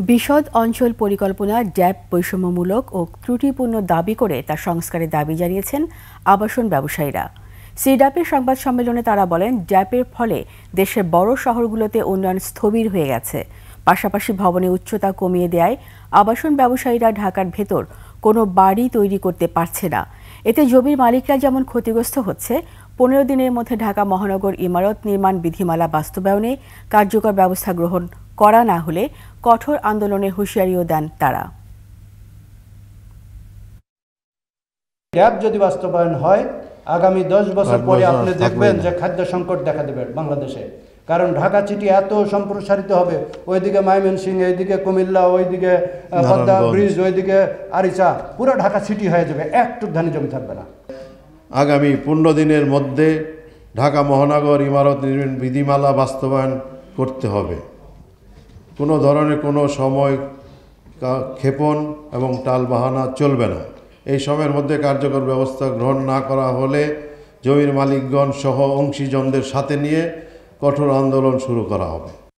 বিশদ অঞ্চল পরিকল্পনা ড্যাব বৈষম্যমূলক ও ত্রুটিপূর্ণ দাবি করে তা সংস্কারের দাবি জানিয়েছেন আবাসন ব্যবসায়ীরা। সিডাপের সংবাদ সম্মেলনে তারা বলেন, ড্যাবের ফলে দেশের বড় শহরগুলোতে উন্নয়ন স্থবির হয়ে গেছে। পাশাপাশি ভবনের উচ্চতা কমিয়ে দেয় আবাসন ব্যবসায়ীরা ঢাকার ভেতর কোনো বাড়ি তৈরি করতে পারছে না। এতে জমির মালিকরা যেমন ক্ষতিগ্রস্ত হচ্ছে, 15 দিনের মধ্যে ঢাকা মহানগর ইমারত নির্মাণ বিধিমালা বাস্তবায়নে কার্যকর ব্যবস্থা গ্রহণ করা না হলে কঠোর আন্দোলনের হুঁশিয়ারিও দেন তারা। ড্যাব যদি বাস্তবায়ন হয়, আগামী 10 বছর পরে আপনি দেখবেন যে খাদ্য সংকট দেখা দেবে বাংলাদেশে। কারণ ঢাকা সিটি এত সম্প্রসারিত হবে, ওইদিকে ময়মনসিংহ, এইদিকে কুমিল্লা, ওইদিকে পদ্মা ব্রিজ, ওইদিকে আরিচা, পুরো ঢাকা সিটি হয়ে যাবে, একটুক ধানি জমি থাকবে না। আগামী 15 দিনের মধ্যে ঢাকা মহানগর ইমারত নির্মাণ বিধিমালা বাস্তবায়ন করতে হবে। কোনো ধরনের কোনো সময় ক্ষেপণ এবং টালবাহানা চলবে না। এই সময়ের মধ্যে কার্যকর ব্যবস্থা গ্রহণ না করা হলে জমির মালিকগণ সহ অংশীজনদের সাথে নিয়ে কঠোর আন্দোলন শুরু করা হবে।